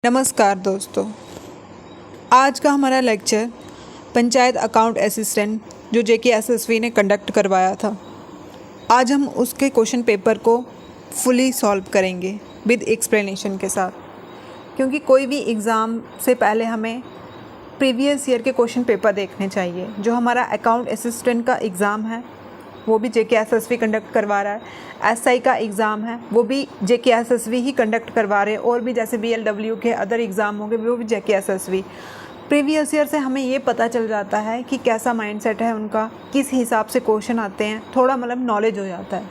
नमस्कार दोस्तों, आज का हमारा लेक्चर पंचायत अकाउंट असिस्टेंट जो JKSSV ने कंडक्ट करवाया था। आज हम उसके क्वेश्चन पेपर को फुली सॉल्व करेंगे विद एक्सप्लेनेशन के साथ, क्योंकि कोई भी एग्ज़ाम से पहले हमें प्रीवियस ईयर के क्वेश्चन पेपर देखने चाहिए। जो हमारा अकाउंट असिस्टेंट का एग्ज़ाम है वो भी JKSSV कंडक्ट करवा रहा है। SI का एग्ज़ाम है वो भी JKSSV ही कंडक्ट करवा रहे हैं, और भी जैसे BLW के अदर एग्ज़ाम होंगे वो भी JKSSV। प्रीवियस ईयर से हमें ये पता चल जाता है कि कैसा माइंडसेट है उनका, किस हिसाब से क्वेश्चन आते हैं, थोड़ा मतलब नॉलेज हो जाता है।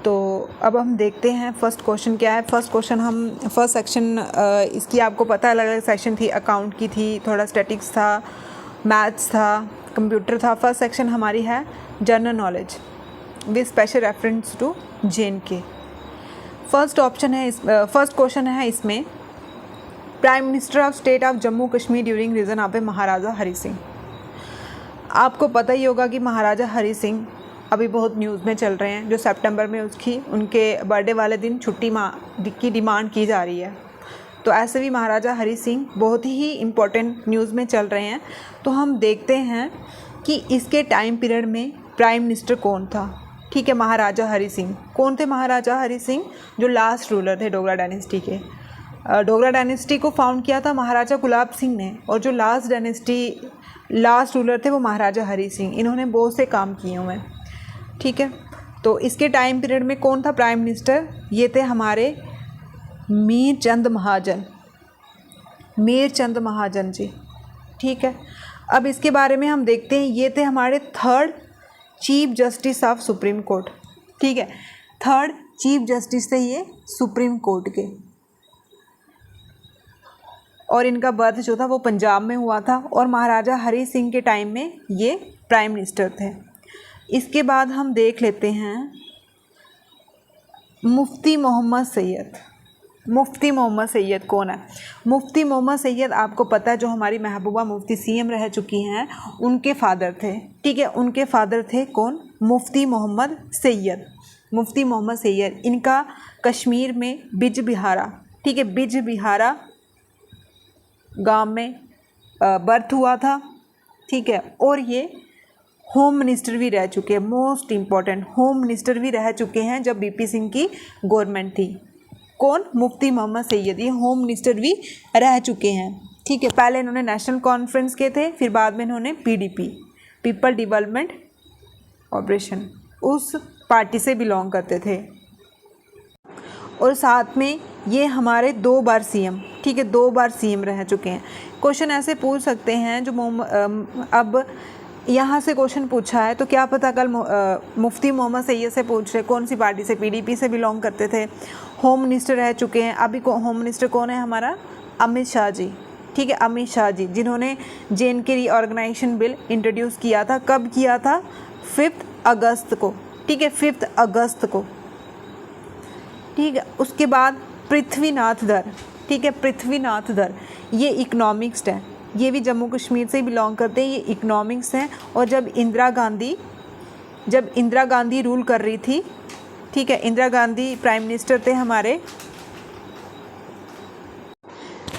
तो अब हम देखते हैं फर्स्ट क्वेश्चन क्या है। फर्स्ट सेक्शन इसकी आपको पता है, अलग अलग सेक्शन थी, अकाउंट की थी, थोड़ा स्टैटिक्स था, मैथ्स था, कंप्यूटर था। फर्स्ट सेक्शन हमारी है general knowledge with special reference to JNK। First question है इसमें, prime minister of state of Jammu Kashmir during region of Maharaja Hari Singh. आपको पता ही होगा कि महाराजा हरि सिंह अभी बहुत न्यूज़ में चल रहे हैं, जो सितंबर में उनके बर्थडे वाले दिन छुट्टी की डिमांड की जा रही है। तो ऐसे भी महाराजा हरि सिंह बहुत ही इम्पोर्टेंट न्यूज़ में चल रहे हैं। तो हम देखते हैं कि इसके टाइम पीरियड में प्राइम मिनिस्टर कौन था। ठीक है, महाराजा हरि सिंह कौन थे? महाराजा हरि सिंह जो लास्ट रूलर थे डोगरा डायनेस्टी के। डोगरा डायनेस्टी को फाउंड किया था महाराजा गुलाब सिंह ने, और जो लास्ट रूलर थे वो महाराजा हरि सिंह। इन्होंने बहुत से काम किए हुए हैं। ठीक है, तो इसके टाइम पीरियड में कौन था प्राइम मिनिस्टर? ये थे हमारे मीर चंद महाजन जी। ठीक है, अब इसके बारे में हम देखते हैं। ये थे हमारे third chief justice of supreme court. ठीक है, थर्ड चीफ जस्टिस थे ये सुप्रीम कोर्ट के, और इनका बर्थ जो था वो पंजाब में हुआ था, और महाराजा हरि सिंह के टाइम में ये प्राइम मिनिस्टर थे। इसके बाद हम देख लेते हैं मुफ्ती मोहम्मद सैयद कौन है? मुफ्ती मोहम्मद सैयद आपको पता है, जो हमारी महबूबा मुफ्ती CM रह चुकी हैं, उनके फादर थे। ठीक है, उनके फादर थे कौन? मुफ्ती मोहम्मद सैयद। इनका कश्मीर में बिजबिहारा, ठीक है, बिजबिहारा गांव में बर्थ हुआ था। ठीक है, और ये होम मिनिस्टर भी रह चुके हैं, मोस्ट इम्पॉर्टेंट होम मिनिस्टर भी रह चुके हैं जब BP सिंह की गवर्नमेंट थी। कौन? मुफ्ती मोहम्मद सैयद, ये होम मिनिस्टर भी रह चुके हैं। ठीक है, पहले इन्होंने नेशनल कॉन्फ्रेंस के थे, फिर बाद में इन्होंने PDP, पीपल डेवलपमेंट ऑपरेशन, उस पार्टी से बिलोंग करते थे। और साथ में ये हमारे 2 बार CM, ठीक है, 2 बार CM रह चुके हैं। क्वेश्चन ऐसे पूछ सकते हैं जो अब यहाँ से क्वेश्चन पूछा है, तो क्या पता कल मुफ्ती मोहम्मद सैयद से पूछ रहे कौन सी पार्टी से, PDP से बिलोंग करते थे, होम मिनिस्टर रह चुके हैं। अभी होम मिनिस्टर कौन है हमारा? अमित शाह जी। ठीक है, अमित शाह जी, जिन्होंने JNK रीऑर्गेनाइजेशन बिल इंट्रोड्यूस किया था। कब किया था? 5 अगस्त को। ठीक है, 5 अगस्त को। ठीक है, उसके बाद पृथ्वीनाथ दर। ठीक है, पृथ्वीनाथ दर ये इकोनॉमिक्स है, ये भी जम्मू कश्मीर से ही बिलोंग करते हैं, ये इकोनॉमिक्स हैं। और जब इंदिरा गांधी रूल कर रही थी, ठीक है, इंदिरा गांधी प्राइम मिनिस्टर थे हमारे,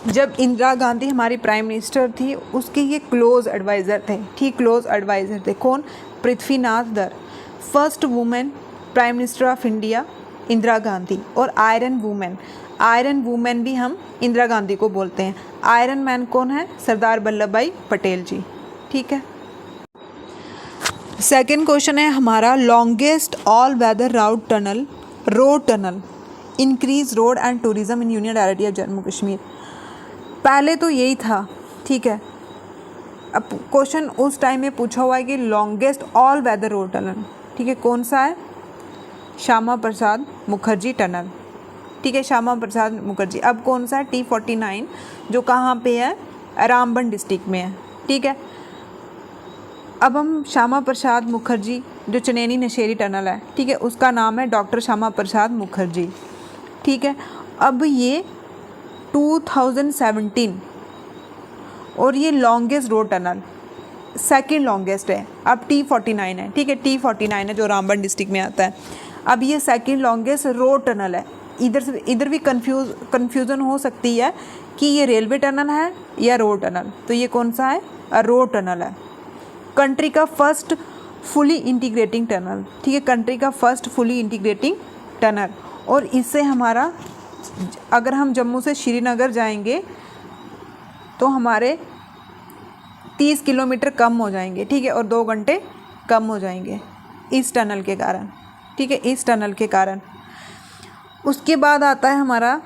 जब इंदिरा गांधी हमारी प्राइम मिनिस्टर थी, उसके ये क्लोज एडवाइज़र थे। ठीक, क्लोज एडवाइज़र थे कौन? Prithvinath Dhar. First women prime minister of India Indira Gandhi. और आयरन वुमेन भी हम इंदिरा गांधी को बोलते हैं। आयरन मैन कौन है? सरदार वल्लभ भाई पटेल जी। ठीक है, सेकंड क्वेश्चन है हमारा, longest all weather road tunnel increase road and tourism in union territory of Jammu Kashmir. पहले तो यही था। ठीक है, अब क्वेश्चन उस टाइम में पूछा हुआ है कि longest all weather road tunnel, ठीक है, कौन सा है? श्यामा प्रसाद मुखर्जी टनल। ठीक है, श्यामा प्रसाद मुखर्जी। अब कौन सा है? T49, जो कहाँ पे है? रामबन डिस्ट्रिक्ट में है। ठीक है, अब हम श्यामा प्रसाद मुखर्जी जो चनैनी नशेरी टनल है, ठीक है, उसका नाम है डॉक्टर श्यामा प्रसाद मुखर्जी। ठीक है, अब ये 2017 और ये longest road tunnel second longest है। अब T49 है। ठीक है, T49 है जो रामबन डिस्ट्रिक्ट में आता है। अब ये सेकंड लॉन्गेस्ट रोड टनल है। इधर भी कन्फ्यूज़न हो सकती है कि ये रेलवे टनल है या रोड टनल। तो ये कौन सा है? रोड टनल है। कंट्री का फर्स्ट फुली इंटीग्रेटिंग टनल, ठीक है, कंट्री का फर्स्ट फुली इंटीग्रेटिंग टनल। और इससे हमारा, अगर हम जम्मू से श्रीनगर जाएंगे तो हमारे 30 किलोमीटर कम हो जाएंगे, ठीक है, और 2 घंटे कम हो जाएंगे इस टनल के कारण, ठीक है, इस टनल के कारण। उसके बाद आता है हमारा,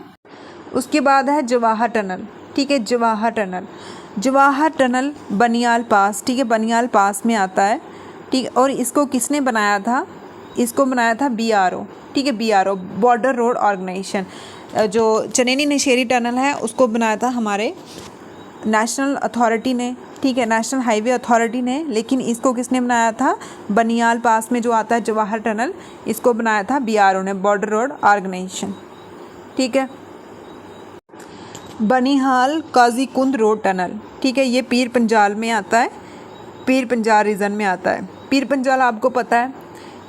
उसके बाद है जवाहर टनल, ठीक है, जवाहर टनल। जवाहर टनल बनियाल पास, ठीक है, बनियाल पास में आता है, ठीक है। और इसको किसने बनाया था? इसको बनाया था BRO, ठीक है, BRO, बॉर्डर रोड ऑर्गेनाइजेशन। जो चनैनी नशेरी टनल है उसको बनाया था हमारे नेशनल अथॉरिटी ने, ठीक है, नेशनल हाईवे अथॉरिटी ने। लेकिन इसको किसने बनाया था? बनियाल पास में जो आता है जवाहर टनल, इसको बनाया था BRO ने, बॉर्डर रोड ऑर्गेनाइजेशन, ठीक है। बनिहाल काजीकुंड रोड टनल, ठीक है, ये पीर पंजाल में आता है, पीर पंजाल रीजन में आता है। पीर पंजाल आपको पता है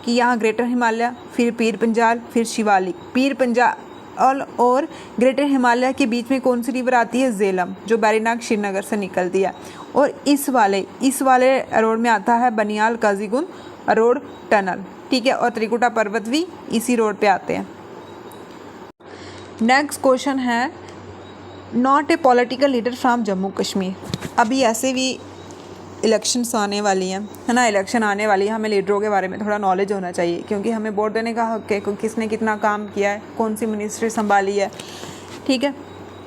कि यहाँ ग्रेटर हिमालय, फिर पीर पंजाल, फिर शिवालिक। पीर पंजाल और ग्रेटर हिमालय के बीच में कौन सी रिवर आती है? झेलम, जो बैरीनाग श्रीनगर से निकलती है। और इस वाले रोड में आता है बनियाल काजीकुंड रोड टनल, ठीक है। और त्रिकुटा पर्वत भी इसी रोड पे आते हैं। नेक्स्ट क्वेश्चन है, not a political leader from Jammu Kashmir. अभी ऐसे भी इलेक्शंस आने वाली हैं, है ना, इलेक्शन आने वाली है, हमें लीडरों के बारे में थोड़ा नॉलेज होना चाहिए, क्योंकि हमें वोट देने का हक है, किसने कितना काम किया है, कौन सी मिनिस्ट्री संभाली है, ठीक है।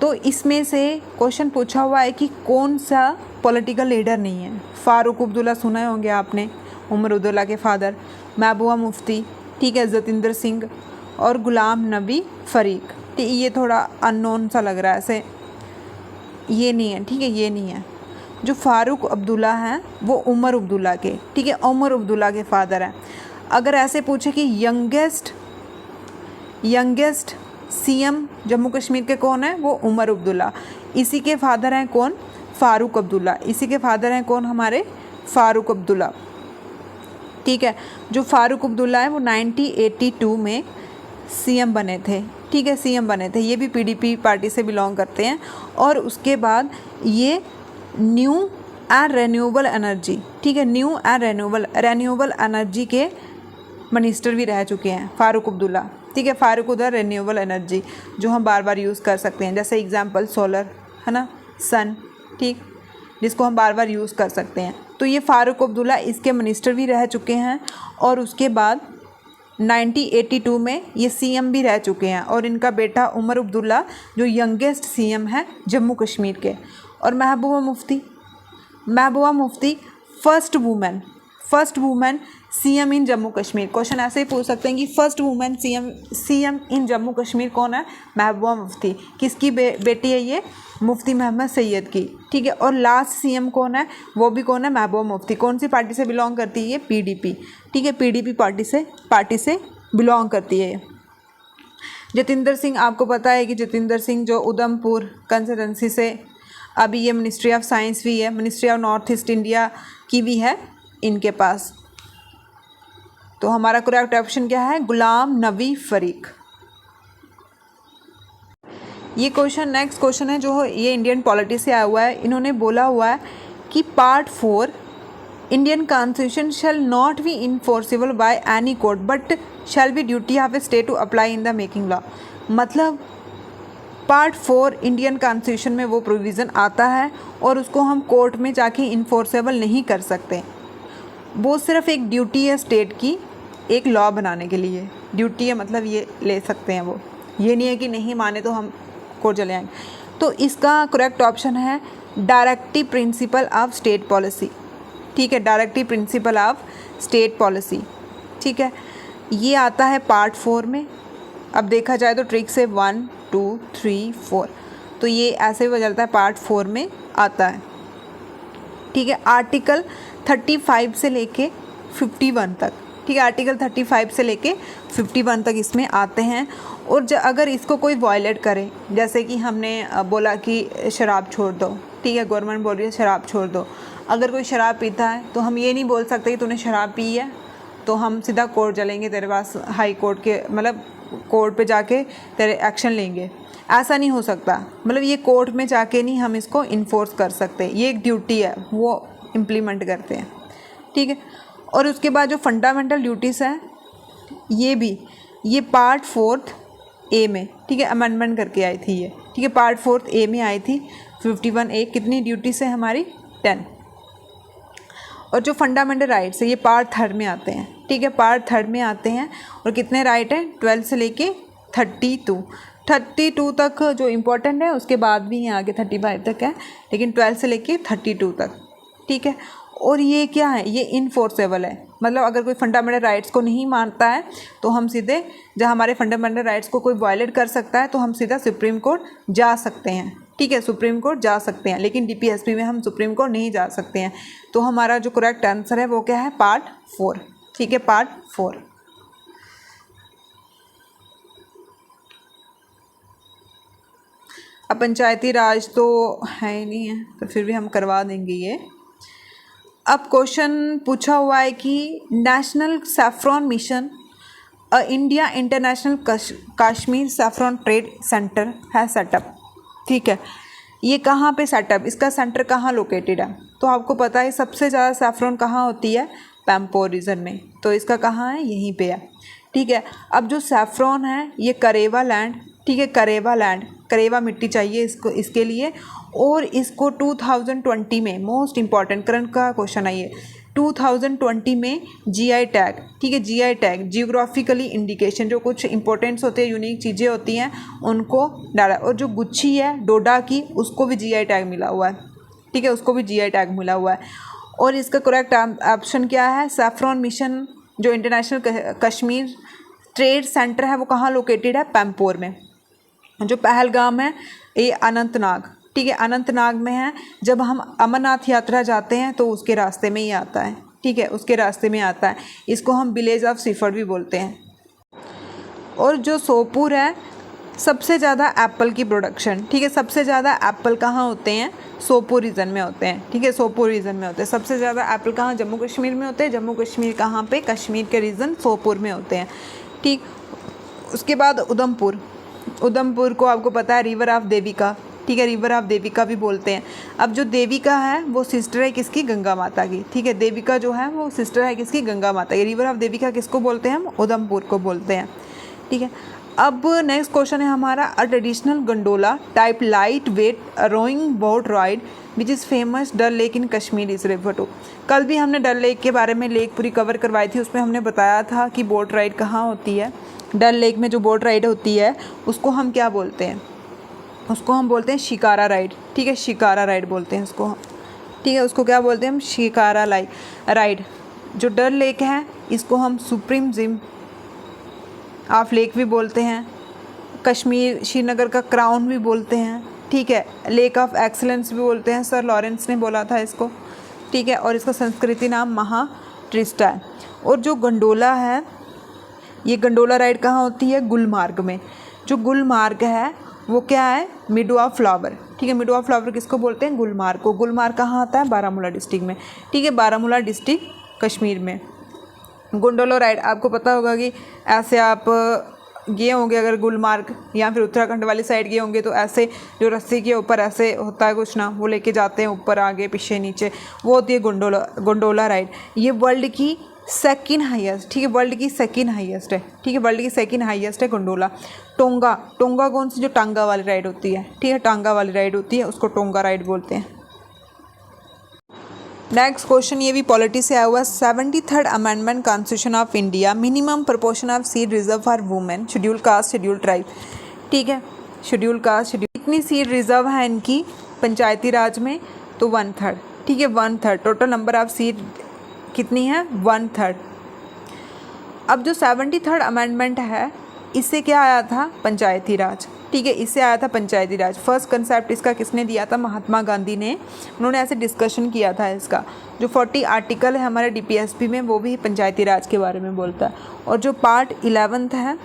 तो इसमें से क्वेश्चन पूछा हुआ है कि कौन सा पॉलिटिकल लीडर नहीं है। फारूक अब्दुल्ला सुने होंगे आपने, उमर अब्दुल्ला के फादर, महबूबा मुफ्ती, ठीक है, जतिंदर सिंह और गुलाम नबी फ़रीक। ठीक, ये थोड़ा अननोन सा लग रहा है ऐसे, ये नहीं है, ठीक है, ये नहीं है। जो फ़ारूक अब्दुल्ला हैं वो उमर अब्दुल्ला के, ठीक है, उमर अब्दुल्ला के फादर हैं। अगर ऐसे पूछे कि यंगेस्ट CM जम्मू कश्मीर के कौन है? वो उमर अब्दुल्ला। इसी के फादर हैं कौन? फ़ारूक अब्दुल्ला। इसी के फादर हैं कौन? हमारे फ़ारूक अब्दुल्ला, ठीक है। जो फ़ारूक अब्दुल्ला है वो 1982 में CM बने थे, ठीक है, CM बने थे। ये भी PDP पार्टी से बिलोंग करते हैं। और उसके बाद ये न्यू एंड रेन्यूएबल एनर्जी, ठीक है, न्यू एंड रेन्यूएबल एनर्जी के मिनिस्टर भी रह चुके हैं फ़ारूक अब्दुल्ला, ठीक है। फ़ारूक उधर रेन्यूएबल एनर्जी जो हम बार बार यूज़ कर सकते हैं, जैसे एग्जांपल सोलर, है ना, सन, ठीक, जिसको हम बार बार यूज़ कर सकते हैं। तो ये फ़ारूक अब्दुल्ला इसके मिनिस्टर भी रह चुके हैं। और उसके बाद 1982 में ये CM भी रह चुके हैं। और इनका बेटा उमर अब्दुल्ला जो यंगेस्ट CM है जम्मू कश्मीर के। और Mehbooba Mufti first women CM इन जम्मू कश्मीर। क्वेश्चन ऐसे ही पूछ सकते हैं कि फर्स्ट वुमेन CM इन जम्मू कश्मीर कौन है? महबूबा मुफ्ती। किसकी बेटी है ये? मुफ्ती मोहम्मद सैयद की, ठीक है। और लास्ट CM कौन है? वो भी कौन है? महबूबा मुफ्ती। कौन सी पार्टी से बिलोंग करती है ये? PDP, ठीक है, PDP पार्टी से बिलोंग करती है। जतिंदर सिंह, आपको पता है कि जतिंदर सिंह जो उधमपुर कंस्टिट्यूंसी से, अभी ये मिनिस्ट्री ऑफ साइंस भी है, ministry of north east India की भी है इनके पास। तो हमारा करेक्ट ऑप्शन क्या है? गुलाम नबी फ़रीक। ये क्वेश्चन, नेक्स्ट क्वेश्चन है जो ये इंडियन पॉलिटी से आया हुआ है। इन्होंने बोला हुआ है कि part 4 Indian constitution shall not be enforceable by any court but shall be duty of a state to apply in the making law. मतलब पार्ट 4 इंडियन कॉन्स्टिट्यूशन में वो प्रोविज़न आता है और उसको हम कोर्ट में जाके इन्फोर्सेबल नहीं कर सकते। वो सिर्फ एक ड्यूटी है स्टेट की एक लॉ बनाने के लिए, ड्यूटी है, मतलब ये ले सकते हैं वो, ये नहीं है कि नहीं माने तो हम कोर्ट चले आएंगे। तो इसका करेक्ट ऑप्शन है directive principle of state policy, ठीक है, directive principle of state policy, ठीक है। ये आता है पार्ट 4 में। अब देखा जाए तो ट्रिक से 1 2 3 4, तो ये ऐसे भी बदलता है, पार्ट 4 में आता है, ठीक है। आर्टिकल 35 से लेके 51 तक, ठीक है, आर्टिकल 35 से लेके 51 तक इसमें आते हैं। और अगर इसको कोई वायलेट करे, जैसे कि हमने बोला कि शराब छोड़ दो, ठीक है, गवर्नमेंट बोल रही है शराब छोड़ दो, अगर कोई शराब पीता है तो हम ये नहीं बोल सकते कि तूने शराब पी है तो हम सीधा कोर्ट चलेंगे तेरे पास, हाई कोर्ट के, मतलब कोर्ट पे जाके तेरे एक्शन लेंगे, ऐसा नहीं हो सकता। मतलब ये कोर्ट में जाके नहीं हम इसको इन्फोर्स कर सकते, ये एक ड्यूटी है, वो इम्प्लीमेंट करते हैं, ठीक है। और उसके बाद जो फंडामेंटल ड्यूटीज़ हैं ये पार्ट 4 ए में, ठीक है, अमेंडमेंट करके आई थी ये, ठीक है, पार्ट 4 ए में आई थी 51 ए। कितनी ड्यूटीज़ है हमारी? 10। और जो फंडामेंटल राइट्स है ये पार्ट 3 में आते हैं, ठीक है, पार्ट 3 में आते हैं। और कितने राइट हैं? 12 से लेके 32 तक जो इम्पोर्टेंट है, उसके बाद भी यहाँ आगे 35 तक है, लेकिन 12 से लेके 32 तक, ठीक है। और ये क्या है? ये इनफोर्सेबल है, मतलब अगर कोई फंडामेंटल राइट्स को नहीं मानता है तो हम सीधे, जब हमारे फंडामेंटल राइट्स को कोई वायलेट कर सकता है तो हम सीधा सुप्रीम कोर्ट जा सकते हैं, ठीक है, सुप्रीम कोर्ट जा सकते हैं। लेकिन DPSP में हम सुप्रीम कोर्ट नहीं जा सकते हैं। तो हमारा जो करेक्ट आंसर है वो क्या है? पार्ट 4, ठीक है, पार्ट 4। अब पंचायती राज तो है ही नहीं है, तो फिर भी हम करवा देंगे ये। अब क्वेश्चन पूछा हुआ है कि national saffron mission India international Kashmir saffron trade centre है सेटअप, ठीक है। ये कहाँ पे सेटअप, इसका सेंटर कहाँ लोकेटेड है? तो आपको पता है सबसे ज़्यादा सैफ्रॉन कहाँ होती है? पैम्पोर रीजन में, तो इसका कहाँ है? यहीं पे है, ठीक है। अब जो सैफ्रॉन है ये करेवा लैंड, ठीक है, करेवा लैंड, करेवा मिट्टी चाहिए इसको, इसके लिए। और इसको 2020 में, मोस्ट इम्पॉर्टेंट करंट का क्वेश्चन है ये, 2020 में GI टैग, ठीक है, GI टैग, जियोग्राफिकली इंडिकेशन, जो कुछ इंपॉर्टेंट्स होते हैं, यूनिक चीज़ें होती हैं, उनको डाला। और जो गुच्छी है डोडा की, उसको भी GI टैग मिला हुआ है, ठीक है, उसको भी GI टैग मिला हुआ है। और इसका करेक्ट ऑप्शन क्या है? सैफ्रॉन मिशन जो इंटरनेशनल कश्मीर ट्रेड सेंटर है वो कहाँ लोकेटेड है? पैम्पोर में। जो पहलगाम है ये अनंतनाग, ठीक है, अनंतनाग में है। जब हम अमरनाथ यात्रा जाते हैं तो उसके रास्ते में ही आता है, ठीक है, उसके रास्ते में आता है। इसको हम विलेज ऑफ सिफर भी बोलते हैं। और जो सोपुर है, सबसे ज़्यादा एप्पल की प्रोडक्शन, ठीक है, सबसे ज़्यादा एप्पल कहाँ होते हैं? सोपुर रीजन में होते हैं, ठीक है, सोपुर रीजन में होते हैं। सबसे ज़्यादा एप्पल कहाँ? जम्मू कश्मीर में होते हैं। जम्मू कश्मीर कहाँ पे? कश्मीर के रीजन सोपुर में होते हैं, ठीक। उसके बाद उधमपुर को आपको पता है रिवर ऑफ देविका, ठीक है, रिवर ऑफ देविका भी बोलते हैं। अब जो देविका है वो सिस्टर है किसकी? गंगा माता की, ठीक है, देविका जो है वो सिस्टर है किसकी? गंगा माता की। रिवर ऑफ देविका किसको बोलते हैं हम? उधमपुर को बोलते हैं, ठीक है। अब नेक्स्ट क्वेश्चन है हमारा, a traditional gondola type light weight rowing boat ride which is famous Dal lake in Kashmir is refer to. कल भी हमने डल लेक के बारे में लेक पूरी कवर करवाई थी, उसमें हमने बताया था कि बोट राइड कहाँ होती है। डल लेक में जो बोट राइड होती है उसको हम क्या बोलते हैं? उसको हम बोलते हैं शिकारा राइड, ठीक है, शिकारा राइड बोलते हैं उसको, ठीक है, उसको क्या बोलते हैं हम? शिकारा राइड। जो डल लेक है इसको हम सुप्रीम जिम ऑफ लेक भी बोलते हैं, कश्मीर श्रीनगर का क्राउन भी बोलते हैं, ठीक है, लेक ऑफ एक्सलेंस भी बोलते हैं, सर लॉरेंस ने बोला था इसको, ठीक है। और इसका संस्कृति नाम महा ट्रिस्टा है। और जो गंडोला है, ये गंडोला राइड कहाँ होती है? गुलमार्ग में। जो गुलमार्ग है वो क्या है? मिडो ऑफ फ्लावर, ठीक है, मिडो ऑफ फ्लावर किसको बोलते हैं? गुलमार्ग को। गुलमार्ग कहाँ आता है? बारामूला डिस्ट्रिक्ट में, ठीक है, बारामूला डिस्ट्रिक्ट कश्मीर में। गंडोला राइड आपको पता होगा कि ऐसे आप गए होंगे अगर गुलमार्ग या फिर उत्तराखंड वाली साइड गए होंगे, तो ऐसे जो रस्सी के ऊपर ऐसे होता है कुछ ना, वो लेके जाते हैं ऊपर आगे पीछे नीचे, वो होती है गंडोला राइड। ये वर्ल्ड की सेकेंड हाईएस्ट, ठीक है, वर्ल्ड की सेकेंड हाईएस्ट है, ठीक है, वर्ल्ड की सेकेंड हाईएस्ट है गंडोला। टोंगा कौन सी? जो टांगा वाली राइड होती है, ठीक है, टांगा वाली राइड होती है, उसको टोंगा राइड बोलते हैं। नेक्स्ट क्वेश्चन ये भी पॉलिटी से आया हुआ है। 73rd amendment constitution of India minimum proportion of seat reserve for women schedule caste schedule tribe, ठीक है, शेड्यूल कास्ट शेड्यूल। कितनी सीट रिजर्व है इनकी पंचायती राज में? तो 1/3, ठीक है, 1/3। टोटल नंबर ऑफ सीट कितनी है? 1/3। अब जो 73rd अमेंडमेंट है इससे क्या आया था? पंचायती राज, ठीक है, इससे आया था पंचायती राज। फर्स्ट कंसेप्ट इसका किसने दिया था? महात्मा गांधी ने। उन्होंने ऐसे डिस्कशन किया था इसका। जो 40 आर्टिकल है हमारे DPSP में वो भी पंचायती राज के बारे में बोलता है। और जो पार्ट 11th है,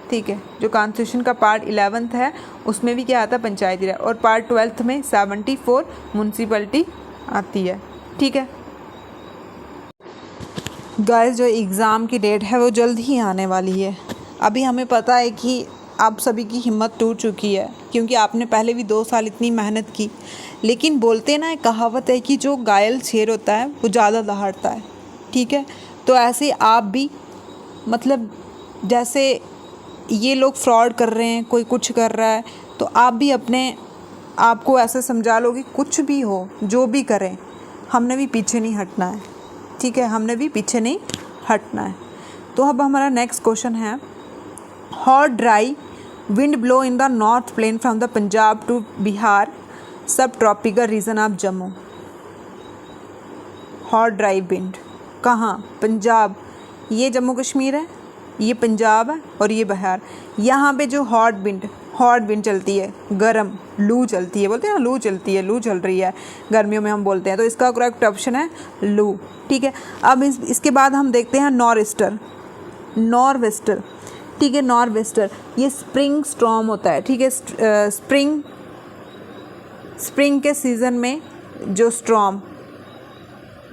ठीक है, जो कॉन्स्टिट्यूशन का पार्ट 11th है उसमें भी क्या आता है? पंचायती राज। और पार्ट 12th में 74 म्यूनसिपलिटी आती है, ठीक है। गाइस जो एग्ज़ाम की डेट है वो जल्द ही आने वाली है, अभी हमें पता है कि आप सभी की हिम्मत टूट चुकी है, क्योंकि आपने पहले भी 2 साल इतनी मेहनत की। लेकिन बोलते ना, एक कहावत है कि जो घायल शेर होता है वो ज़्यादा दहाड़ता है। ठीक है, तो ऐसे आप भी, मतलब जैसे ये लोग फ्रॉड कर रहे हैं, कोई कुछ कर रहा है, तो आप भी अपने आप को ऐसे समझा लो कि कुछ भी हो, जो भी करें, हमने भी पीछे नहीं हटना है। ठीक है, हमने भी पीछे नहीं हटना है। तो अब हमारा नेक्स्ट क्वेश्चन है, hot dry wind blow in the north plain from the Punjab to Bihar subtropical region of Jammu. Hot dry wind कहाँ? पंजाब। ये जम्मू कश्मीर है, ये पंजाब है और ये बिहार। यहाँ पे जो हॉट विंड चलती है, गर्म लू चलती है, बोलते हैं ना लू चलती है, लू चल रही है गर्मियों में हम बोलते हैं, तो इसका करेक्ट ऑप्शन है लू। ठीक है, अब इसके बाद हम देखते हैं नॉरवेस्टर। ठीक है, नॉरवेस्टर ये स्प्रिंग स्टॉर्म होता है। ठीक है, स्प्रिंग के सीज़न में जो स्टॉर्म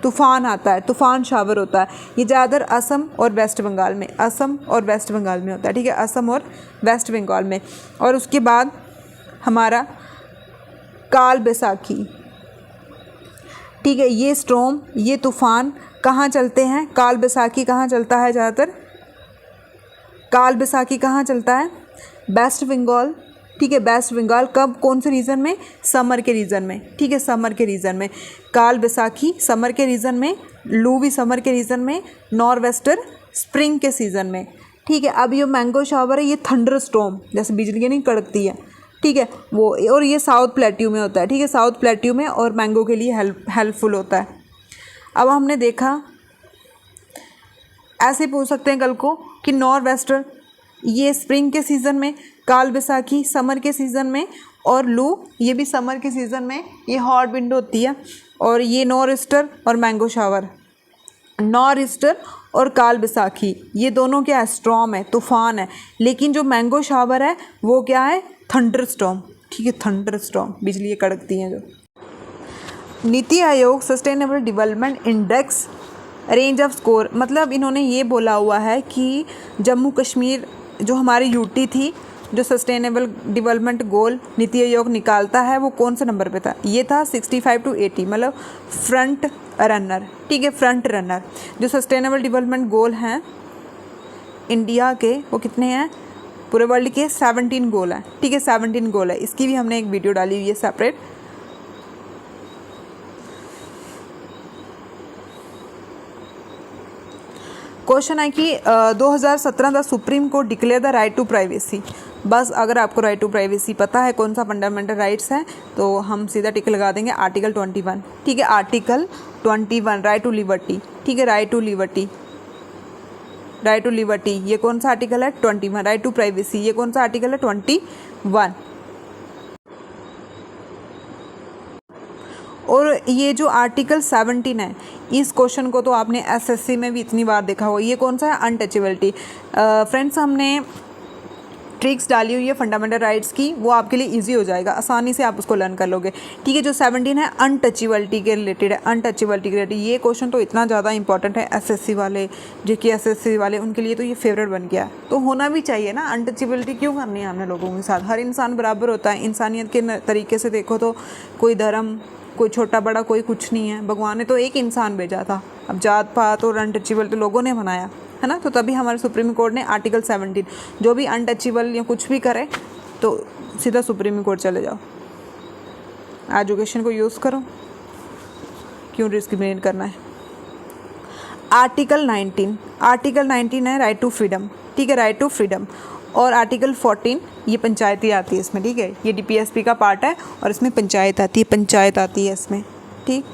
तूफ़ान आता है, तूफ़ान शावर होता है, ये ज़्यादातर असम और वेस्ट बंगाल में होता है। ठीक है, असम और वेस्ट बंगाल में। और उसके बाद हमारा काल बैसाखी। ठीक है, ये स्टॉर्म, ये तूफ़ान कहाँ चलते हैं? काल बैसाखी कहाँ चलता है ज़्यादातर? काल बैसाखी कहाँ चलता है? वेस्ट बंगाल। ठीक है, वेस्ट बंगाल। कब? कौन से रीजन में? समर के रीजन में। ठीक है, समर के रीजन में काल बैसाखी समर के रीजन में, लू भी समर के रीजन में, नॉरवेस्टर स्प्रिंग के सीज़न में। ठीक है, अब ये मैंगो शावर है, ये थंडर स्टॉर्म, जैसे बिजली नहीं कड़कती है। ठीक है, वो, और ये साउथ प्लेट्यू में होता है। ठीक है, साउथ प्लेट्यू में, और मैंगो के लिए हेल्पफुल होता है। अब हमने देखा, ऐसे पूछ सकते हैं कल को कि नॉरवेस्टर ये स्प्रिंग के सीज़न में, काल बैसाखी समर के सीज़न में, और लू ये भी समर के सीज़न में, ये हॉट विंड होती है। और ये नॉरवेस्टर और मैंगो शावर, नॉरवेस्टर और काल बैसाखी ये दोनों क्या है? स्टॉर्म है, तूफ़ान है। लेकिन जो मैंगो शावर है वो क्या है? Thunder storm. ठीक है, थंडर स्टॉर्म, बिजली कड़कती हैं जो। NITI Aayog sustainable development index range off score, मतलब इन्होंने ये बोला हुआ है कि जम्मू कश्मीर जो हमारी यूटी थी, जो sustainable development goal NITI Aayog निकालता है, वो कौन से नंबर पे था? ये था 65 to 80, मतलब फ्रंट रनर। ठीक है, फ्रंट रनर। जो सस्टेनेबल डेवलपमेंट गोल हैं इंडिया के, वो कितने हैं? पूरे वर्ल्ड के 17 गोल हैं। ठीक है, 17 गोल है। इसकी भी हमने एक वीडियो डाली हुई है सेपरेट। क्वेश्चन है कि 2017 the supreme court declare the right to privacy. बस अगर आपको राइट टू प्राइवेसी पता है कौन सा फंडामेंटल राइट्स हैं, तो हम सीधा टिक लगा देंगे आर्टिकल 21। ठीक है, आर्टिकल 21 राइट टू लिबर्टी। ठीक है, राइट टू लिबर्टी ये कौन सा आर्टिकल है? 21। राइट टू प्राइवेसी ये कौन सा आर्टिकल है? 21। और ये जो आर्टिकल 17 है, इस क्वेश्चन को तो आपने एसएससी में भी इतनी बार देखा होगा। ये कौन सा है? अनटचेबिलिटी। फ्रेंड्स, हमने ट्रिक्स डाली हुई है फंडामेंटल राइट्स की, वो आपके लिए इजी हो जाएगा, आसानी से आप उसको लर्न कर लोगे। ठीक है, जो 17 है अनटचेबिलिटी के रिलेटेड है, अनटचेबिलिटी के रिलेटेड। ये क्वेश्चन तो इतना ज़्यादा इंपॉर्टेंट है, एसएससी वाले, जेके एसएससी वाले, उनके लिए तो ये फेवरेट बन गया। तो होना भी चाहिए ना, अनटचेबिलिटी क्यों करनी है हमने लोगों के साथ? हर इंसान बराबर होता है। इंसानियत के तरीके से देखो तो कोई धर्म, कोई छोटा बड़ा, कोई कुछ नहीं है। भगवान ने तो एक इंसान भेजा था, अब जात पात और अनटचेबल तो लोगों ने बनाया है ना। तो तभी हमारे सुप्रीम कोर्ट ने आर्टिकल 17, जो भी अनटचेबल या कुछ भी करे तो सीधा सुप्रीम कोर्ट चले जाओ, एजुकेशन को यूज़ करो, क्यों डिस्क्रिमिनेट करना है। आर्टिकल 19 है राइट टू फ्रीडम। ठीक है, राइट टू फ्रीडम। और आर्टिकल 14 ये पंचायती आती है इसमें। ठीक है, ये डीपीएसपी का पार्ट है और इसमें पंचायत आती है इसमें। ठीक,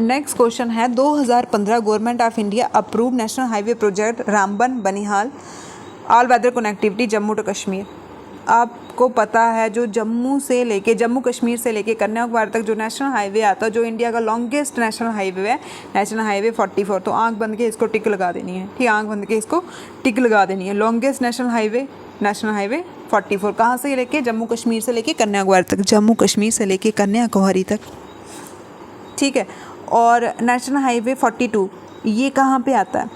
नेक्स्ट क्वेश्चन है 2015 government of India approve national highway project Ramban Banihal all weather connectivity Jammu to Kashmir. आपको पता है जो जम्मू कश्मीर से लेके कन्याकुमारी तक जो नेशनल हाईवे आता है, जो इंडिया का लॉन्गेस्ट नेशनल हाईवे है, नेशनल हाईवे 44। तो आंख बंद के इसको टिक लगा देनी है। ठीक, आंख बंद के इसको टिक लगा देनी है। लॉन्गेस्ट नेशनल हाईवे 44 कहाँ से लेके? जम्मू कश्मीर से लेके कन्याकुमारी तक। ठीक है, और नेशनल हाईवे 42 ये कहाँ पे आता है?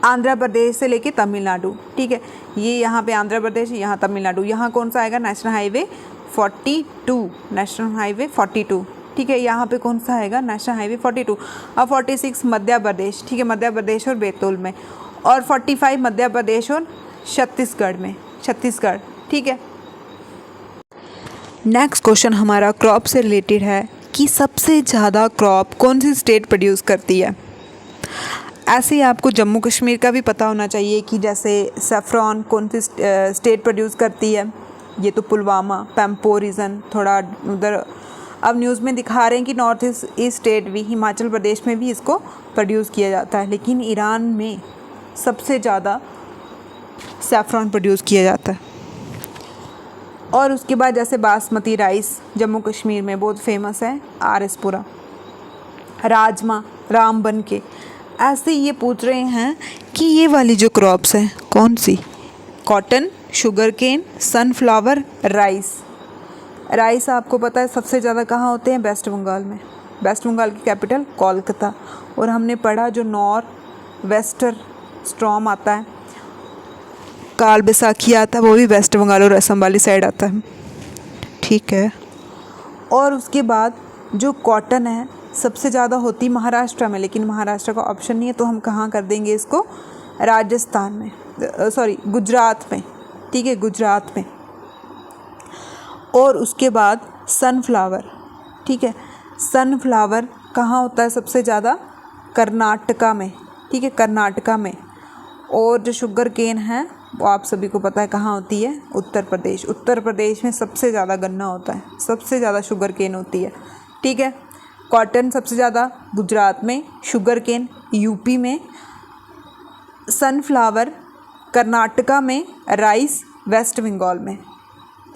आंध्र प्रदेश से लेके तमिलनाडु, ठीक है। ये यहाँ पे आंध्र प्रदेश, यहाँ तमिलनाडु। यहाँ कौन सा आएगा? नेशनल हाईवे 42, नेशनल हाईवे 42, ठीक है। यहाँ पे कौन सा आएगा? National highway 42। और 46 मध्य प्रदेश, ठीक है, मध्य प्रदेश और बैतूल में। और 45 मध्य प्रदेश और छत्तीसगढ़ में, छत्तीसगढ़, ठीक है। नेक्स्ट क्वेश्चन हमारा क्रॉप से रिलेटेड है कि सबसे ज़्यादा क्रॉप कौन सी स्टेट प्रोड्यूस करती है। ऐसे ही आपको जम्मू कश्मीर का भी पता होना चाहिए कि जैसे सेफ्रॉन कौन सी स्टेट प्रोड्यूस करती है। ये तो पुलवामा, पैम्पो रीजन, थोड़ा उधर अब न्यूज़ में दिखा रहे हैं कि नॉर्थ ईस्ट स्टेट भी, हिमाचल प्रदेश में भी इसको प्रोड्यूस किया जाता है। लेकिन ईरान में सबसे ज़्यादा सेफ्रॉन प्रोड्यूस किया जाता है। और उसके बाद जैसे बासमती राइस जम्मू कश्मीर में बहुत फेमस है, आरएसपुरा, राजमा, रामबन के। ऐसे ये पूछ रहे हैं कि ये वाली जो क्रॉप्स हैं कौन सी? Cotton, sugarcane, sunflower, rice. Rice आपको पता है सबसे ज़्यादा कहाँ होते हैं? वेस्ट बंगाल में। वेस्ट बंगाल की कैपिटल कोलकाता। और हमने पढ़ा जो नॉर्थ वेस्टर स्टॉर्म आता है, काल बैसाखी आता है, वो भी वेस्ट बंगाल और असम वाली साइड आता है, ठीक है। और उसके बाद जो कॉटन है सबसे ज़्यादा होती महाराष्ट्र में, लेकिन महाराष्ट्र का ऑप्शन नहीं है, तो हम कहाँ कर देंगे इसको? राजस्थान में, सॉरी गुजरात में, ठीक है, गुजरात में। और उसके बाद सनफ्लावर, ठीक है, सनफ्लावर कहाँ होता है सबसे ज़्यादा? कर्नाटका में, ठीक है, कर्नाटका में। और जो शुगर केन है वो आप सभी को पता है कहाँ होती है? उत्तर प्रदेश। उत्तर प्रदेश में सबसे ज़्यादा गन्ना होता है, सबसे ज़्यादा शुगर केन होती है, ठीक है। कॉटन सबसे ज़्यादा गुजरात में, शुगर केन यूपी में, सनफ्लावर कर्नाटका में, राइस वेस्ट बंगाल में,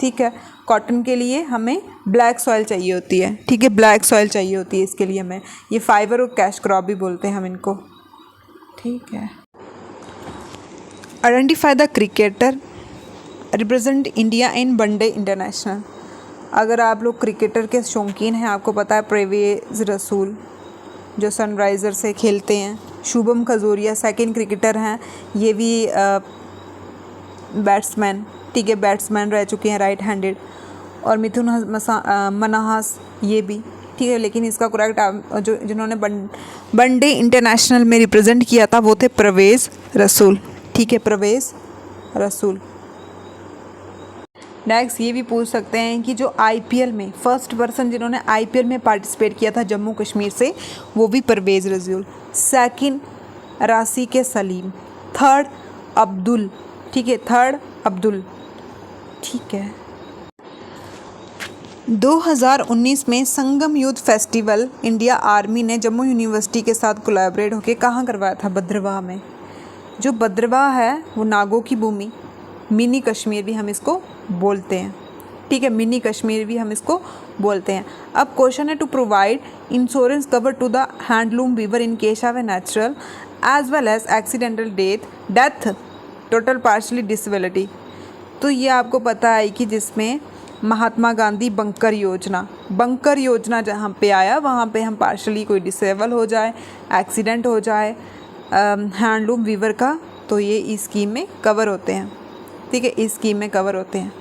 ठीक है। कॉटन के लिए हमें ब्लैक सॉइल चाहिए होती है, ठीक है, ब्लैक सॉइल चाहिए होती है इसके लिए हमें। ये फाइबर और कैश क्रॉप भी बोलते हैं हम इनको, ठीक है। Identify the cricketer represent India in one day international. अगर आप लोग क्रिकेटर के शौकीन हैं, आपको पता है परवेज़ रसूल जो सनराइज़र से खेलते हैं, शुभम खजूरिया सेकंड क्रिकेटर हैं, ये भी बैट्समैन, ठीक है, बैट्समैन रह चुके हैं राइट हैंडेड। और मिथुन मनाहास ये भी, ठीक है। लेकिन इसका करेक्ट जो जिन्होंने वनडे इंटरनेशनल में रिप्रेजेंट किया था वो थे परवेज़ रसूल, ठीक है, परवेज़ रसूल। नेक्स्ट ये भी पूछ सकते हैं कि जो आईपीएल में फर्स्ट पर्सन जिन्होंने आईपीएल में पार्टिसिपेट किया था जम्मू कश्मीर से, वो भी परवेज़ रसूल। सेकंड राशि के सलीम, थर्ड अब्दुल, ठीक है, थर्ड अब्दुल, ठीक है। 2019 में संगम यूथ फेस्टिवल इंडिया आर्मी ने जम्मू यूनिवर्सिटी के साथ कोलैबोरेट होकर कहाँ करवाया था? भद्रवाह में। जो भद्रवाह है वो नागों की भूमि, मिनी कश्मीर भी हम इसको बोलते हैं, ठीक है, मिनी कश्मीर भी हम इसको बोलते हैं। अब क्वेश्चन है to provide insurance cover to the handloom weaver in case of a natural as well as accidental death total partially disability. तो ये आपको पता है कि जिसमें महात्मा गांधी बंकर योजना जहाँ पे आया वहाँ पे हम पार्शली कोई डिसेबल हो जाए, एक्सीडेंट हो जाए हैंडलूम वीवर का, तो ये इस स्कीम में कवर होते हैं, ठीक है, इस स्कीम में कवर होते हैं।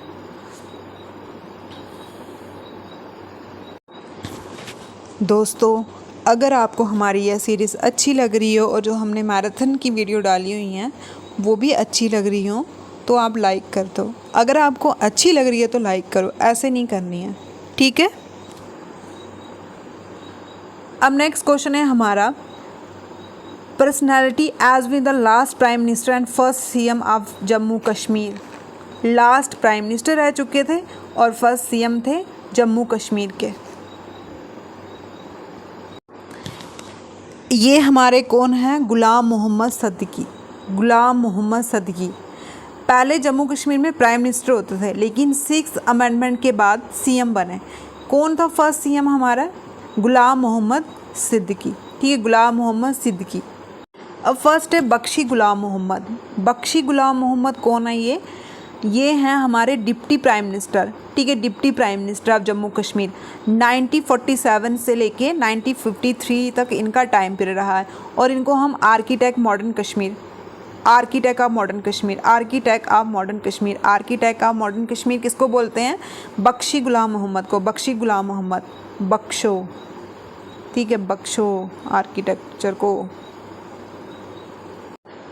दोस्तों अगर आपको हमारी यह सीरीज़ अच्छी लग रही हो और जो हमने मैराथन की वीडियो डाली हुई हैं वो भी अच्छी लग रही हो तो आप लाइक कर दो। अगर आपको अच्छी लग रही है तो लाइक करो, ऐसे नहीं करनी है, ठीक है। अब नेक्स्ट क्वेश्चन है हमारा, personality as with the last prime minister and first CM of Jammu Kashmir. Last prime minister रह चुके थे और फर्स्ट सीएम थे जम्मू कश्मीर के। ये हमारे कौन हैं? गुलाम मोहम्मद सदकी। गुलाम मोहम्मद सदकी पहले जम्मू कश्मीर में प्राइम मिनिस्टर होते थे, लेकिन 6th अमेंडमेंट के बाद सीएम बने। कौन था फर्स्ट सीएम हमारा? गुलाम मोहम्मद सिद्दीकी, ठीक है, गुलाम मोहम्मद सिद्दीकी। अब फर्स्ट है बख्शी गुलाम मोहम्मद। बख्शी गुलाम मोहम्मद कौन है? ये हैं हमारे डिप्टी प्राइम मिनिस्टर, ठीक है, deputy prime minister of Jammu Kashmir. 1947 से लेके 1953 तक इनका टाइम पीरियड रहा है और इनको हम architect modern Kashmir architect of modern Kashmir, architect of modern Kashmir, architect of modern Kashmir किसको बोलते हैं? बख्शी गुलाम मोहम्मद को, बख्शी गुलाम मोहम्मद, बख्शो, ठीक है, बख्शो आर्किटेक्चर को।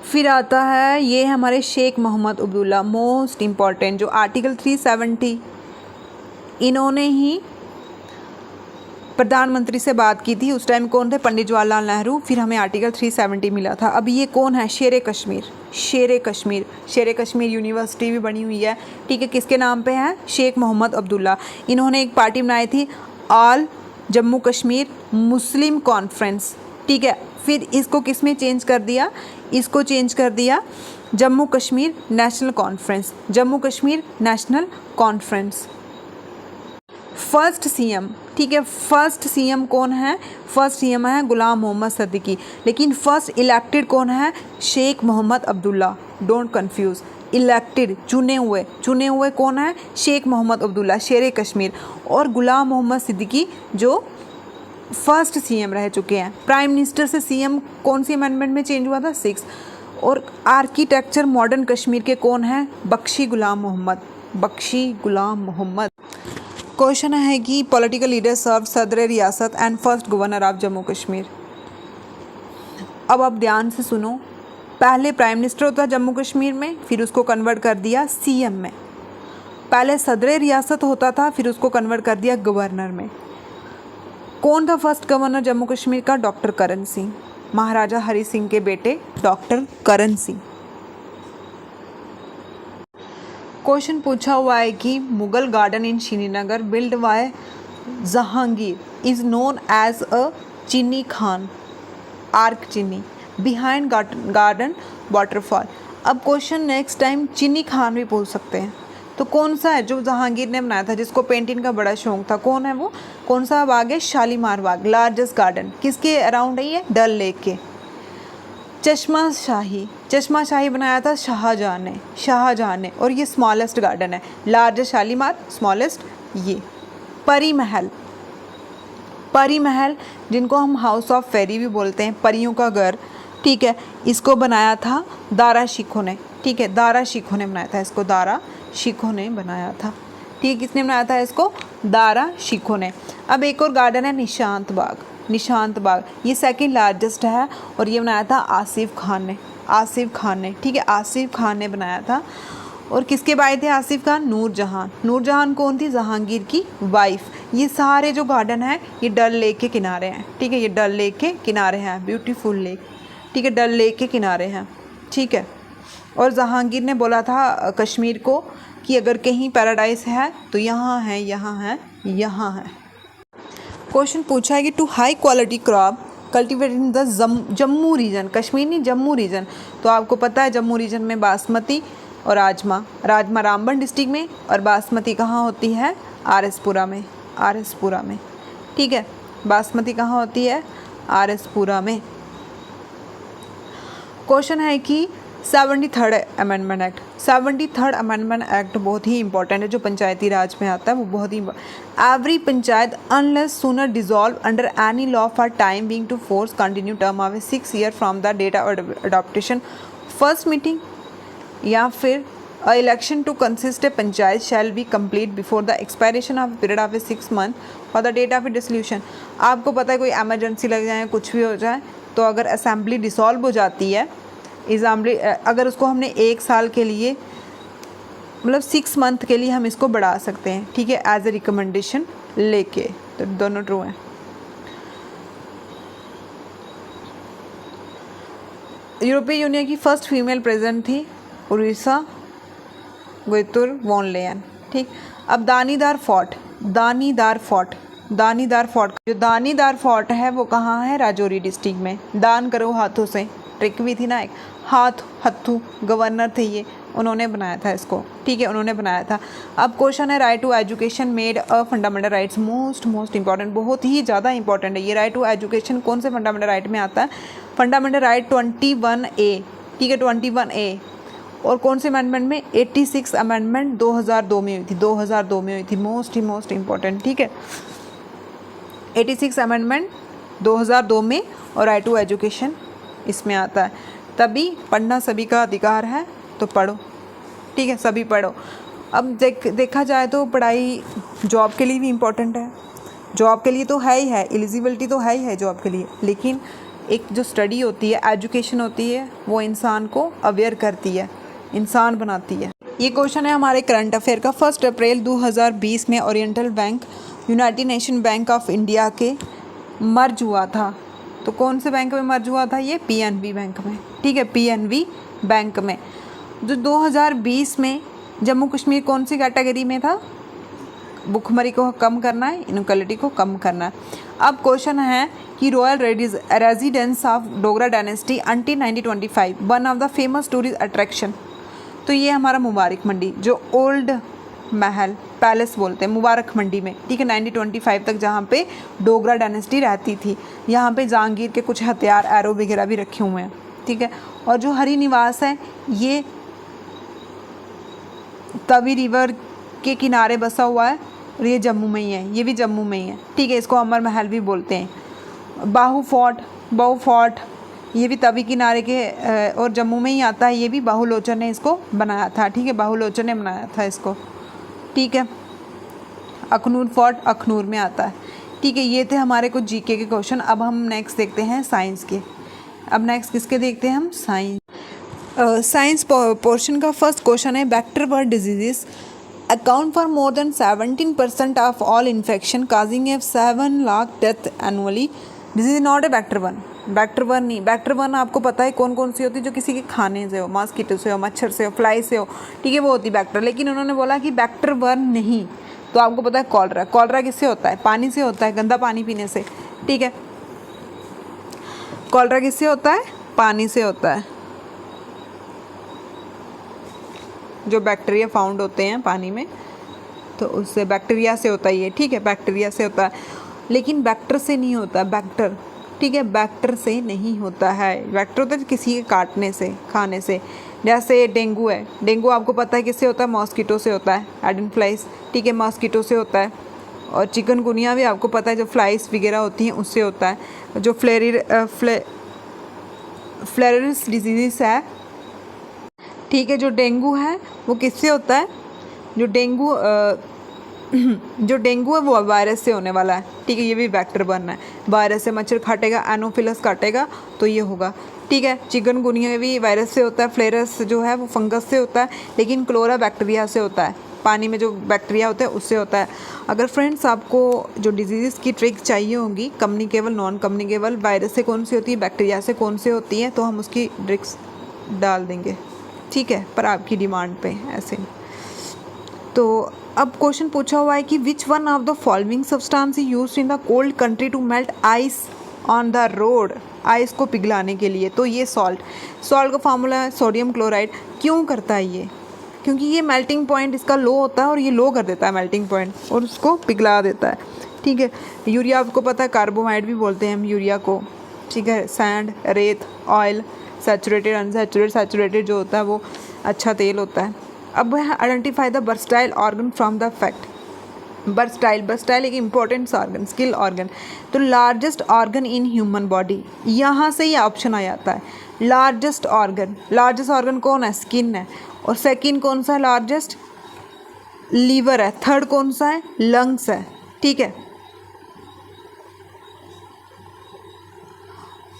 फिर आता है ये हमारे शेख मोहम्मद अब्दुल्ला, मोस्ट इम्पॉर्टेंट, जो आर्टिकल 370 इन्होंने ही प्रधानमंत्री से बात की थी। उस टाइम कौन थे? पंडित जवाहरलाल नेहरू। फिर हमें आर्टिकल 370 मिला था। अब ये कौन है? शेर कश्मीर, शेर कश्मीर, शेर कश्मीर यूनिवर्सिटी भी बनी हुई है, ठीक है, किसके नाम पे है? शेख मोहम्मद अब्दुल्ला। इन्होंने एक पार्टी बनाई थी, ऑल जम्मू कश्मीर मुस्लिम कॉन्फ्रेंस, ठीक है। फिर इसको किस में चेंज कर दिया? इसको चेंज कर दिया Jammu Kashmir national conference, Jammu Kashmir national conference. First CM, ठीक है, फर्स्ट सीएम कौन है? फर्स्ट सीएम है गुलाम मोहम्मद सदीकी, लेकिन फर्स्ट इलेक्टेड कौन है? Sheikh Mohammad Abdullah, don't confuse. Elected, चुने हुए कौन है? शेख मोहम्मद अब्दुल्ला, शेर कश्मीर, और गुलाम मोहम्मद सिद्दीकी जो फर्स्ट सीएम रह चुके हैं। प्राइम मिनिस्टर से सीएम कौन सी अमेंडमेंट में चेंज हुआ था? 6। और आर्किटेक्चर मॉडर्न कश्मीर के कौन है? बख्शी गुलाम मोहम्मद, बख्शी गुलाम मोहम्मद। क्वेश्चन है कि पॉलिटिकल लीडर सर्व सदर रियासत and first governor of Jammu Kashmir. अब आप ध्यान से सुनो, पहले प्राइम मिनिस्टर होता जम्मू कश्मीर में, फिर उसको कन्वर्ट कर दिया सीएम में। पहले सदर रियासत होता था, फिर उसको कन्वर्ट कर दिया गवर्नर में। कौन था फर्स्ट गवर्नर जम्मू कश्मीर का? डॉक्टर करण सिंह, महाराजा हरि सिंह के बेटे डॉक्टर करण सिंह। क्वेश्चन पूछा हुआ है कि Mughal garden in Srinagar build by Jahangir is known as a Chini Khan, arch Chini, behind garden waterfall. अब question next time Chini Khan भी पूछ सकते हैं, तो कौन सा है जो जहांगीर ने बनाया था, जिसको पेंटिंग का बड़ा शौक था? कौन है वो? कौन सा बाग है? शालीमार बाग, लार्जेस्ट गार्डन किसके अराउंड है ये? डल लेक के। चश्मा शाही बनाया था शाहजहां ने, और ये स्मॉलेस्ट गार्डन है, लार्जेस्ट शालीमार, स्मॉलेस्ट ये। परी महल जिनको हम हाउस ऑफ फेरी भी बोलते हैं, परियों का घर, ठीक है, इसको बनाया था दारा शिकोह ने, ठीक है, दारा शिकोह ने बनाया था इसको, दारा शिकोह ने बनाया था, ठीक है। किसने बनाया था इसको? दारा शिकोह ने। अब एक और गार्डन है निशांत बाग, ये सेकंड लार्जेस्ट है, और ये बनाया था आसिफ खान ने, ठीक है, आसिफ खान ने बनाया था। और किसके भाई थे आसिफ खान? नूरजहान कौन थी? जहांगीर की वाइफ। ये सारे जो गार्डन हैं ये डल लेक के किनारे हैं, ठीक है, ये डल लेक के किनारे हैं, ब्यूटीफुल लेक, ठीक है, डल लेक के किनारे हैं, ठीक है। और जहांगीर ने बोला था कश्मीर को कि अगर कहीं पैराडाइज है तो यहाँ है। क्वेश्चन पूछा है कि two high quality crop cultivated in the Jammu region, Kashmir नहीं जम्मू रीजन, तो आपको पता है जम्मू रीजन में बासमती और राजमा रामबन डिस्ट्रिक्ट में, और बासमती कहाँ होती है? आरएसपुरा में, ठीक है, बासमती कहाँ होती है? आरएसपुरा में। क्वेश्चन है कि 73rd अमेंडमेंट एक्ट बहुत ही इंपॉर्टेंट है, जो पंचायती राज में आता है, वो बहुत ही every panchayat unless sooner dissolve under any law for time being to force continue term of 6 year from the date of adaptation first meeting, या फिर a election to consist a panchayat shall be complete before the expiration of period of 6 month for the date of dissolution. आपको पता है कोई emergency लग जाए, कुछ भी हो जाए, तो अगर असेंबली डिसॉल्व हो जाती है, एग्जाम्पली अगर उसको हमने 1 साल के लिए, मतलब 6 मंथ के लिए हम इसको बढ़ा सकते हैं, ठीक है, एज ए रिकमेंडेशन लेके, तो दोनों ट्रू हैं। यूरोपीय यूनियन की फर्स्ट फीमेल प्रेसिडेंट थी उर्विसा गुइतुर वॉन लेयन, ठीक। अब दानीदार फोर्ट, जो दानीदार फोर्ट है वो कहाँ है? राजौरी डिस्ट्रिक्ट में। दान करो हाथों से, ट्रिक भी थी ना एक, हत्थू गवर्नर थे ये, उन्होंने बनाया था इसको, ठीक है, उन्होंने बनाया था। अब क्वेश्चन है right to education made a fundamental rights, most important, बहुत ही ज़्यादा इंपॉर्टेंट है ये। राइट टू एजुकेशन कौन से फंडामेंटल राइट में आता है? फंडामेंटल राइट 21A, ठीक है, 21A। और कौन से अमेंडमेंट में? 86 अमेंडमेंट 2002 में हुई थी, मोस्ट इंपॉर्टेंट, ठीक है, 86 अमेंडमेंट 2002 में, और राइट टू एजुकेशन इसमें आता है। तभी पढ़ना सभी का अधिकार है, तो पढ़ो, ठीक है, सभी पढ़ो। अब देखा जाए तो पढ़ाई जॉब के लिए भी इम्पोर्टेंट है, जॉब के लिए तो है ही है, एलिजिबिलिटी तो है ही है जॉब के लिए, लेकिन एक जो स्टडी होती है, एजुकेशन होती है, वो इंसान को अवेयर करती है, इंसान बनाती है। ये क्वेश्चन है हमारे करंट अफेयर का। 1 अप्रैल 2020 में oriental bank United nation bank of India के मर्ज हुआ था। तो कौन से बैंक में मर्ज हुआ था? ये पीएनबी बैंक में, ठीक है, पीएनबी बैंक में। जो 2020 में जम्मू कश्मीर कौन सी कैटेगरी में था? भुखमरी को कम करना है, इनक्वालिटी को कम करना है। अब क्वेश्चन है कि royal residence of Dogra dynasty until 1925 one of the famous tourist attraction. तो ये हमारा मुबारक मंडी, जो ओल्ड महल पैलेस बोलते हैं मुबारक मंडी में, ठीक है, 1925 तक जहाँ पे डोगरा डायनेस्टी रहती थी। यहाँ पे जहांगीर के कुछ हथियार, एरो वगैरह भी रखे हुए हैं, ठीक है। और जो हरी निवास है ये तवी रिवर के किनारे बसा हुआ है और ये जम्मू में ही है, ये भी जम्मू में ही है, ठीक है। इसको अमर महल भी बोलते हैं। बाहू फोर्ट ये भी तवी किनारे के और जम्मू में ही आता है, ये भी बाहुलोचन ने इसको बनाया था, ठीक है, बाहुलोचन ने बनाया था इसको, ठीक है। अखनूर फोर्ट अखनूर में आता है, ठीक है। ये थे हमारे कुछ जीके के क्वेश्चन। अब हम नेक्स्ट देखते हैं साइंस के। अब नेक्स्ट किसके देखते हैं हम? साइंस पोर्शन का फर्स्ट क्वेश्चन है, vector bird diseases account for more than 17% of all infection causing a 7 lakh death annually. This is not a vector one, vector one नहीं। वेक्टर वन आपको पता है कौन कौन सी होती है? जो किसी के खाने से हो, मॉस्किटो से हो, मच्छर से हो, फ्लाई से हो, ठीक है, वो होती वेक्टर। लेकिन उन्होंने बोला कि वेक्टर वन नहीं। तो आपको पता है कॉलरा, कॉलरा किससे होता है? पानी से होता है, गंदा पानी पीने से, ठीक है। कॉलरा किससे होता है? पानी से होता है। जो बैक्टीरिया फाउंड होते हैं पानी में, तो उससे बैक्टीरिया से होता है ये, ठीक है, बैक्टीरिया से होता है। लेकिन बैक्टर से नहीं होता, बैक्टर, ठीक है, बैक्टर से नहीं होता है। बैक्टर होता है किसी के काटने से, खाने से। जैसे डेंगू है, डेंगू आपको पता है किससे होता है? मॉस्किटो से होता है, एडेन फ्लाइज, ठीक है, मॉस्किटो से होता है। और चिकनगुनिया भी आपको पता है जो फ्लाइज वगैरह होती हैं उससे होता है। जो फ्लेरिस डिजीज़ है, ठीक है, जो डेंगू है वो किससे होता है? जो डेंगू है वो वायरस से होने वाला है, ठीक है, ये भी वेक्टर बनना है। वायरस से मच्छर काटेगा, एनोफिलस काटेगा तो ये होगा, ठीक है। चिकनगुनिया भी वायरस से होता है, फ्लेरस जो है वो फंगस से होता है, लेकिन क्लोरा बैक्टीरिया से होता है, पानी में जो बैक्टीरिया होता है उससे होता है। अगर फ्रेंड्स आपको जो डिजीज़ की ट्रिक चाहिए होगी, कम्युनिकेबल, नॉन कम्युनिकेबल, वायरस से कौन सी होती है, बैक्टीरिया से कौन से होती है, तो हम उसकी ट्रिक्स डाल देंगे, ठीक है, पर आपकी डिमांड पे ऐसे। तो अब क्वेश्चन पूछा हुआ है कि which one of the following substance used in the cold country to melt ice on the road, ice को पिघलाने के लिए। तो ये सॉल्ट का फार्मूला है सोडियम क्लोराइड। क्यों करता है ये? क्योंकि ये मेल्टिंग पॉइंट इसका लो होता है और ये लो कर देता है मेल्टिंग पॉइंट और उसको पिघला देता है, ठीक है। यूरिया आपको पता है कार्बोहाइड्रेट भी बोलते हैं हम यूरिया को, ठीक है। सैंड, रेत, ऑयल, सैचुरेटेड, अनसैचुरेटेड, सैचुरेटेड जो होता है वो अच्छा तेल होता है। अब है identify the versatile organ from the fact. Versatile एक इंपॉर्टेंट ऑर्गन, स्किल ऑर्गन। तो largest organ in human body, यहाँ से ये ऑप्शन आ जाता है। लार्जेस्ट ऑर्गन कौन है? स्किन है। और सेकंड कौन सा है लार्जेस्ट? लीवर है। थर्ड कौन सा है? लंग्स है, ठीक है।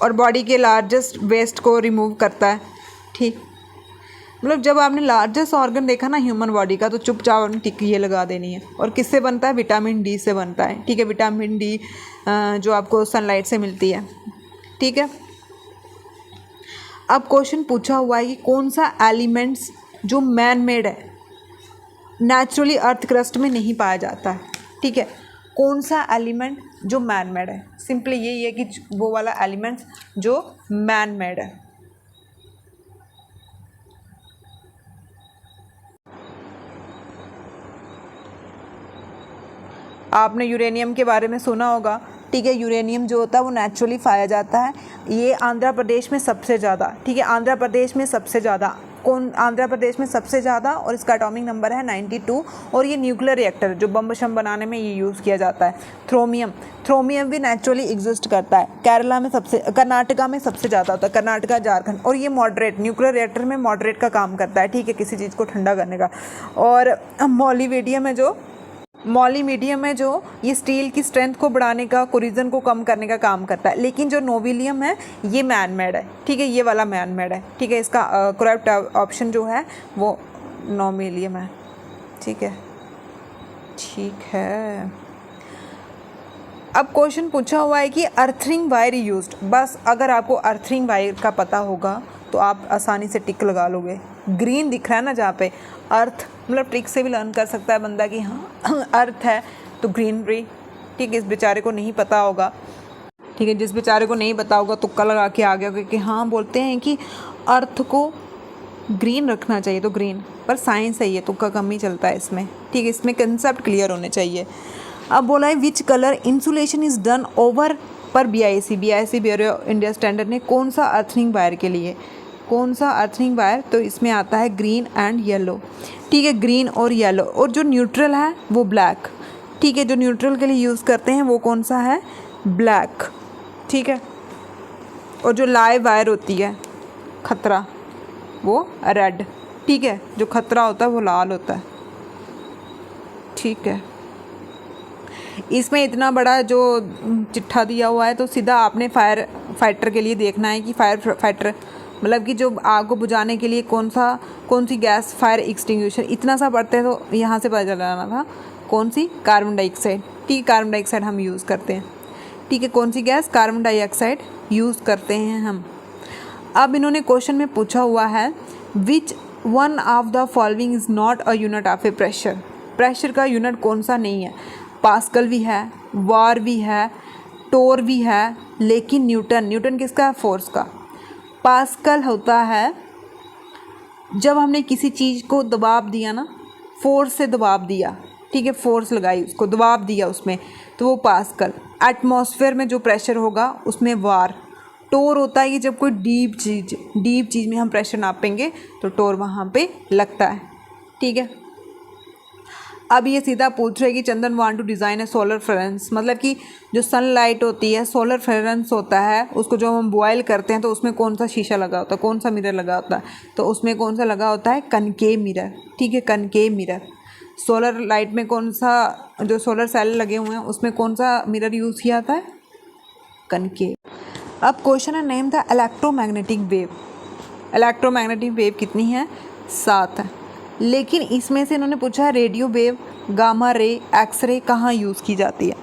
और बॉडी के लार्जेस्ट वेस्ट को रिमूव करता है, ठीक। मतलब जब आपने लार्जेस्ट ऑर्गन देखा ना ह्यूमन बॉडी का, तो चुपचाप आपने टिक ये लगा देनी है। और किससे बनता है? विटामिन डी से बनता है, ठीक है। विटामिन डी जो आपको सनलाइट से मिलती है, ठीक है। अब क्वेश्चन पूछा हुआ है कि कौन सा एलिमेंट्स जो मैन मेड है, नेचुरली अर्थ क्रस्ट में नहीं पाया जाता है, ठीक है। कौन सा एलिमेंट जो मैन मेड है? सिंपली यही है कि वो वाला एलिमेंट्स जो मैन मेड है। आपने यूरेनियम के बारे में सुना होगा, ठीक है। यूरेनियम जो होता है वो नेचुरली पाया जाता है। ये आंध्र प्रदेश में सबसे ज़्यादा, ठीक है, आंध्र प्रदेश में सबसे ज़्यादा कौन आंध्र प्रदेश में सबसे ज़्यादा, और इसका एटॉमिक नंबर है 92। और ये न्यूक्लियर रिएक्टर जो बम शम बनाने में ये यूज़ किया जाता है। थ्रोमियम भी नेचुरली एग्जिस्ट करता है। कर्नाटका में सबसे ज़्यादा होता है, कर्नाटका, झारखंड। और ये मॉडरेट, न्यूक्लियर रिएक्टर में मॉडरेट का काम करता है, ठीक है, किसी चीज़ को ठंडा करने का। और मॉलीमीडियम है जो ये स्टील की स्ट्रेंथ को बढ़ाने का, कोरिजन को कम करने का काम करता है। लेकिन जो नोबिलियम है ये मैन मेड है, ठीक है, ये वाला मैन मेड है, ठीक है। इसका करेक्ट ऑप्शन जो है वो नोबिलियम है, ठीक है। अब क्वेश्चन पूछा हुआ है कि अर्थिंग वायर यूज्ड। बस अगर आपको अर्थिंग वायर का पता होगा तो आप आसानी से टिक लगा लोगे। ग्रीन दिख रहा है ना जहाँ पे, अर्थ, मतलब ट्रिक से भी लर्न कर सकता है बंदा कि हाँ अर्थ है तो ग्रीनरी, ठीक है। इस बेचारे को नहीं पता होगा, ठीक है, जिस बेचारे को नहीं पता होगा तुक्का लगा के आ गया, क्योंकि हाँ बोलते हैं कि अर्थ को ग्रीन रखना चाहिए तो ग्रीन, पर साइंस है ये, तुक्का कम ही चलता है इसमें, ठीक है। इसमें कंसेप्ट क्लियर होने चाहिए। अब बोला है which colour insulation is done over पर BIC ब्यूरो इंडिया स्टैंडर्ड ने कौन सा अर्थिंग वायर के लिए, कौन सा अर्थिंग वायर, तो इसमें आता है ग्रीन एंड येलो, ठीक है, ग्रीन और येलो। और जो न्यूट्रल है वो ब्लैक, ठीक है, जो न्यूट्रल के लिए यूज़ करते हैं वो कौन सा है, ब्लैक, ठीक है। और जो लाइव वायर होती है खतरा, वो रेड, ठीक है, जो खतरा होता है वो लाल होता है, ठीक है। इसमें इतना बड़ा जो चिट्ठा दिया हुआ है तो सीधा आपने फायर फाइटर के लिए देखना है कि फायर फाइटर मतलब कि जो आग को बुझाने के लिए कौन सी गैस, फायर एक्सटिंग्विशर, इतना सा पढ़ते हैं तो यहाँ से पता चल जाना था कौन सी, कार्बन डाइऑक्साइड, ठीक है, कार्बन डाइऑक्साइड हम यूज़ करते हैं, ठीक है। कौन सी गैस, कार्बन डाइऑक्साइड यूज़ करते हैं हम। अब इन्होंने क्वेश्चन में पूछा हुआ है विच one of the following is not a unit of A pressure. Pressure का यूनिट कौन सा नहीं है, पास्कल भी है, वार भी है, टोर भी है, लेकिन न्यूटन किसका है, फोर्स का। पास्कल होता है जब हमने किसी चीज़ को दबाव दिया ना, फोर्स से दबाव दिया, ठीक है, फोर्स लगाई उसको, दबाव दिया उसमें, तो वो पास्कल। एटमॉस्फेयर में जो प्रेशर होगा उसमें वार। टोर होता है कि जब कोई डीप चीज़ में हम प्रेशर नापेंगे तो टोर वहाँ पे लगता है, ठीक है। अब ये सीधा पूछ रहे कि Chandan want to design a solar furnace, मतलब कि जो सनलाइट होती है, सोलर फ्रेंस होता है, उसको जो हम बॉयल करते हैं तो उसमें कौन सा शीशा लगा होता है, कौन सा मिरर लगा होता है, तो उसमें कौन सा लगा होता है, कनकेव मिरर, ठीक है, कनकेव मिरर। सोलर लाइट में कौन सा, जो सोलर सेल लगे हुए हैं उसमें कौन सा मिरर यूज़ किया जाता है, कनकेव। अब क्वेश्चन है name the electromagnetic wave. Electromagnetic wave कितनी है, 7 है। लेकिन इसमें से इन्होंने पूछा है radio wave, gamma ray, X ray कहाँ यूज़ की जाती है।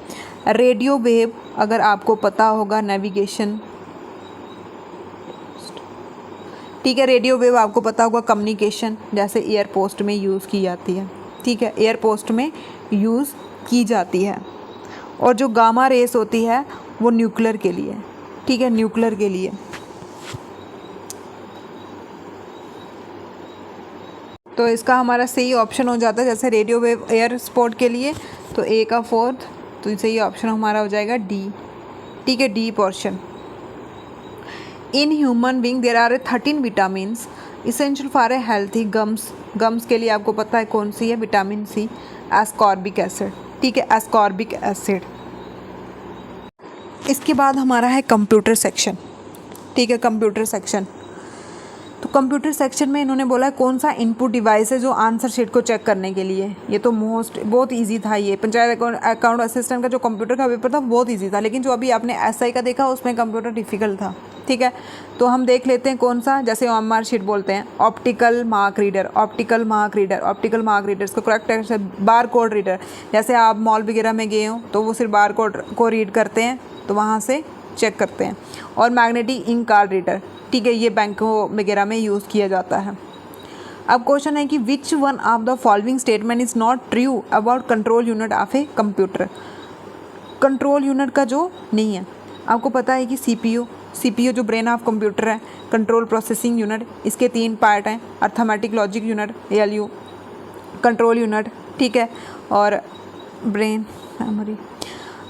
रेडियो वेव अगर आपको पता होगा नेविगेशन, ठीक है, रेडियो वेव आपको पता होगा कम्युनिकेशन, जैसे एयरपोस्ट में यूज़ की जाती है, ठीक है, एयरपोस्ट में यूज़ की जाती है। और जो गामा रेस होती है वो न्यूक्लियर के लिए, ठीक है, न्यूक्लियर के लिए। तो इसका हमारा सही ऑप्शन हो जाता है, जैसे रेडियो वेव एयर स्पोर्ट के लिए, तो ए का 4th, तो सही ऑप्शन हमारा हो जाएगा डी, ठीक है, D portion. In human being there are 13 vitamins essential for a healthy gums के लिए आपको पता है कौन सी है, विटामिन सी, एस्कॉर्बिक एसिड, ठीक है, एस्कॉर्बिक एसिड। इसके बाद हमारा है कंप्यूटर सेक्शन, ठीक है, कंप्यूटर सेक्शन। तो कंप्यूटर सेक्शन में इन्होंने बोला है कौन सा इनपुट डिवाइस है जो आंसर शीट को चेक करने के लिए। ये तो बहुत इजी था, ये पंचायत अकाउंट असिस्टेंट का जो कंप्यूटर का पेपर था बहुत इजी था, लेकिन जो अभी आपने SI का देखा उसमें कंप्यूटर डिफ़िकल्ट था, ठीक है। तो हम देख लेते हैं कौन सा, जैसे OMR शीट बोलते हैं, optical mark reader, optical mark reader इसका करेक्ट है बार कोड रीडर। जैसे आप मॉल वगैरह में गए हो तो वो सिर्फ बार कोड को रीड करते हैं, तो वहाँ से चेक करते हैं। और मैग्नेटिक इंक कार्ड रीडर, ठीक है, ये बैंकों वगैरह में यूज़ किया जाता है। अब क्वेश्चन है कि which one of the following statement is not true about control unit of a computer. Control unit का जो नहीं है, आपको पता है कि CPU जो ब्रेन ऑफ कंप्यूटर है, कंट्रोल प्रोसेसिंग यूनिट, इसके 3 पार्ट हैं, arithmetic logic unit ALU, control unit, ठीक है, और ब्रेन मेमोरी।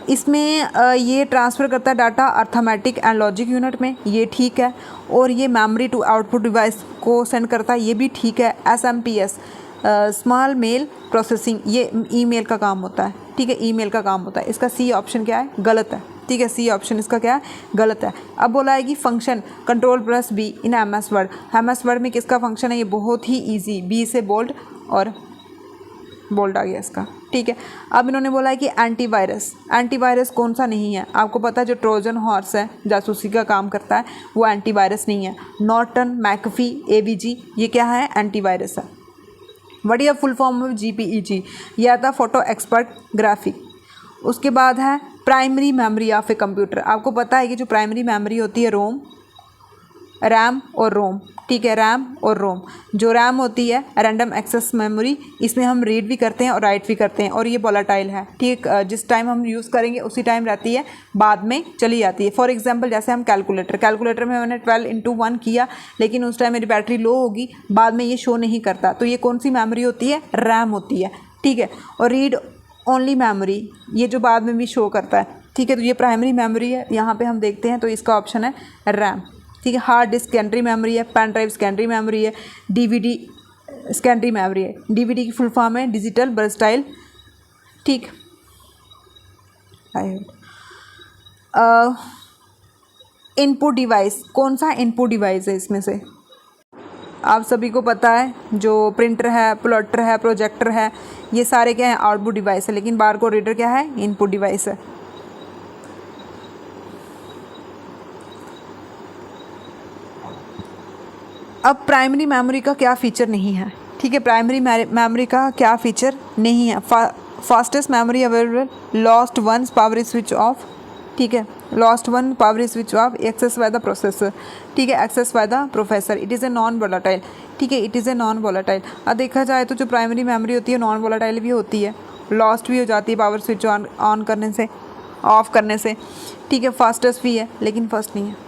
इसमें ये ट्रांसफ़र करता है data arithmetic and logic unit में, ये ठीक है। और ये मेमोरी टू आउटपुट डिवाइस को सेंड करता है, ये भी ठीक है। एसएमपीएस स्मॉल मेल प्रोसेसिंग, ये ईमेल का काम होता है, ठीक है, ईमेल का काम होता है। इसका सी ऑप्शन क्या है, गलत है, ठीक है, सी ऑप्शन इसका क्या है, गलत है। अब बोला है कि function control plus be in MS word, MS word में किसका फंक्शन है, ये बहुत ही ईजी, बी से बोल्ड और बोल्ड आ गया इसका, ठीक है। अब इन्होंने बोला है कि एंटीवायरस, एंटीवायरस कौन सा नहीं है, आपको पता है जो ट्रोजन हॉर्स है जासूसी का काम करता है वो एंटीवायरस नहीं है। नॉर्टन, मैकफी, एवीजी, ये क्या है, एंटीवायरस है। What is full form of JPEG, यह आता फोटो एक्सपर्ट ग्राफिक। उसके बाद है primary memory of a computer, आपको पता है कि जो प्राइमरी मेमोरी होती है रोम, रैम और रोम, ठीक है, रैम और रोम। जो रैम होती है रैंडम एक्सेस मेमोरी, इसमें हम रीड भी करते हैं और राइट भी करते हैं, और ये वोलेटाइल है, ठीक, जिस टाइम हम यूज़ करेंगे उसी टाइम रहती है, बाद में चली जाती है। फॉर एग्जांपल जैसे हम कैलकुलेटर में मैंने 12 × 1 किया, लेकिन उस टाइम मेरी बैटरी लो होगी, बाद में ये शो नहीं करता, तो ये कौन सी मेमोरी होती है, रैम होती है, ठीक है। और रीड ओनली मेमोरी, ये जो बाद में भी शो करता है, ठीक है, तो ये प्राइमरी मेमोरी है, यहाँ पे हम देखते हैं तो इसका ऑप्शन है रैम, ठीक है। हार्ड डिस्क सेकेंडरी मेमोरी है, पेन ड्राइव सेकेंडरी मेमोरी है, डीवीडी सेकेंडरी मेमोरी है। डीवीडी की फुल फॉर्म है डिजिटल वर्सटाइल, ठीक। इनपुट डिवाइस, कौन सा इनपुट डिवाइस है इसमें से, आप सभी को पता है जो प्रिंटर है, प्लॉटर है, प्रोजेक्टर है, ये सारे क्या है, आउटपुट डिवाइस है, लेकिन बारकोड रीडर क्या है, इनपुट डिवाइस है। अब प्राइमरी मेमोरी का क्या फ़ीचर नहीं है, ठीक है, प्राइमरी मेमोरी का क्या फ़ीचर नहीं है। Fastest memory available, lost once power switch off, ठीक है, lost once power switch off, access by the processor, ठीक है, access by the professor, it is a non volatile, ठीक है, it is a non volatile. अब देखा जाए तो जो प्राइमरी मेमोरी होती है नॉन वोलेटाइल भी होती है, लॉस्ट भी हो जाती है पावर स्विच ऑन करने से, ऑफ करने से, ठीक है, फास्टेस्ट भी है लेकिन फर्स्ट नहीं है।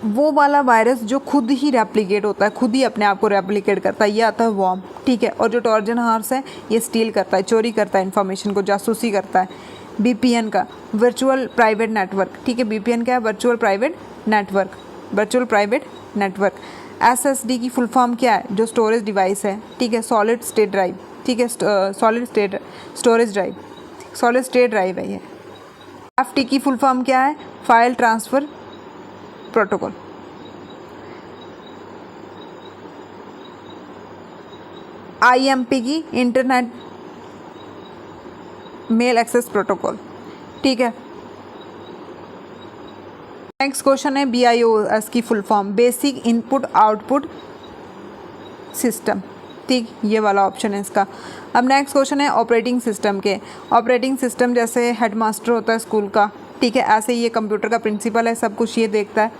वो वाला वायरस जो खुद ही रेप्लिकेट होता है, खुद ही अपने आप को रेप्लिकेट करता है, ये आता है वॉर्म, ठीक है। और जो ट्रोजन हॉर्स है ये स्टील करता है, चोरी करता है इन्फॉर्मेशन को, जासूसी करता है। बीपीएन का वर्चुअल प्राइवेट नेटवर्क, ठीक है, बीपीएन क्या है, virtual private network, virtual private network. SSD की फुल फॉर्म क्या है, जो स्टोरेज डिवाइस है, ठीक है, सॉलिड स्टेट ड्राइव, ठीक है, solid state storage drive, solid state drive है ये। एफटी की फुल फॉर्म क्या है, फाइल ट्रांसफ़र प्रोटोकॉल। आईएमपी की इंटरनेट मेल एक्सेस प्रोटोकॉल, ठीक है। नेक्स्ट क्वेश्चन है BIOS की full form, basic input output system, ठीक, ये वाला ऑप्शन है इसका। अब नेक्स्ट क्वेश्चन है ऑपरेटिंग सिस्टम के। ऑपरेटिंग सिस्टम जैसे हेडमास्टर होता है स्कूल का, ठीक है, ऐसे ही ये कंप्यूटर का प्रिंसिपल है, सब कुछ ये देखता है।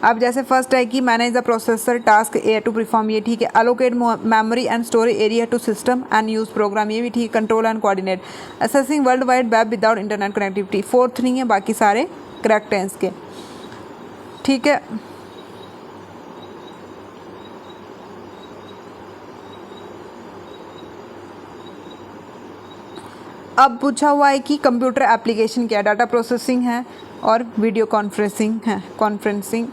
अब जैसे फर्स्ट है कि manage the processor task a to perform, ये ठीक है। Allocate memory and storage area to system and use program, ये भी ठीक। Control and coordinate, accessing world wide web without internet connectivity. Fourth नहीं है, बाकी सारे करेक्ट हैं इसके, ठीक है। अब पूछा हुआ है कि कंप्यूटर एप्लीकेशन क्या है, डाटा प्रोसेसिंग है और वीडियो कॉन्फ्रेंसिंग है, कॉन्फ्रेंसिंग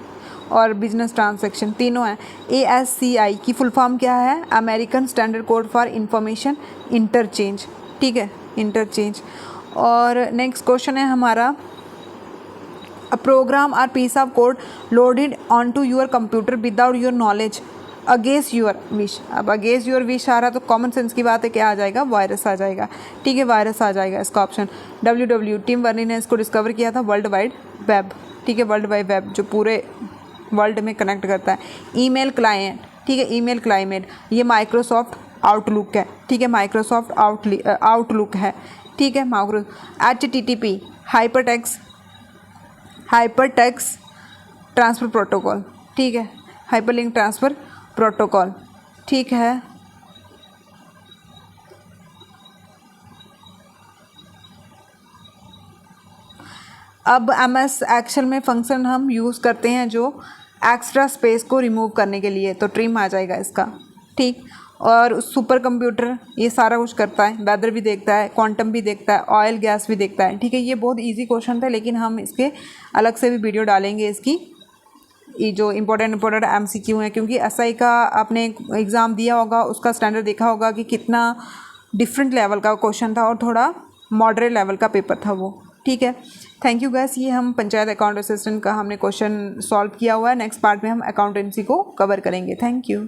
और बिजनेस ट्रांसैक्शन, तीनों हैं। ASCI की फुल फॉर्म क्या है, American standard code for information interchange, ठीक है, इंटरचेंज। और नेक्स्ट क्वेश्चन है हमारा, a program or piece of code loaded on to your computer without your knowledge against your wish. अब अगेंस्ट यूर विश आ रहा तो कॉमन सेंस की बात है, क्या आ जाएगा, वायरस आ जाएगा, ठीक है, वायरस आ जाएगा इसका ऑप्शन। WW टिम बर्नर ने इसको डिस्कवर किया था, वर्ल्ड वाइड वेब, ठीक है, वर्ल्ड वाइड वेब जो पूरे वर्ल्ड में कनेक्ट करता है। ईमेल क्लाइंट, ठीक है, ईमेल क्लाइंट, ये माइक्रोसॉफ्ट आउटलुक है, ठीक है, माइक्रोसॉफ्ट आउटलुक है, ठीक है। HTTP हाइपरटेक्स्ट ट्रांसफ़र प्रोटोकॉल, ठीक है, हाइपरलिंक ट्रांसफ़र प्रोटोकॉल, ठीक है। अब MS एक्सेल में फंक्शन हम यूज़ करते हैं जो एक्स्ट्रा स्पेस को रिमूव करने के लिए, तो ट्रिम आ जाएगा इसका, ठीक। और सुपर कंप्यूटर ये सारा कुछ करता है, वेदर भी देखता है, क्वांटम भी देखता है, ऑयल गैस भी देखता है। ठीक है, ये बहुत इजी क्वेश्चन था, लेकिन हम इसके अलग से भी वीडियो डालेंगे इसकी, ये जो इम्पोर्टेंट MCQ है, क्योंकि SI का आपने एग्ज़ाम दिया होगा, उसका स्टैंडर्ड देखा होगा कि कितना डिफरेंट लेवल का क्वेश्चन था और थोड़ा मॉडरेट लेवल का पेपर था वो। ठीक है, थैंक यू गैस। ये हम पंचायत अकाउंट असिस्टेंट का हमने क्वेश्चन सॉल्व किया हुआ है। नेक्स्ट पार्ट में हम अकाउंटेंसी को कवर करेंगे। Thank you.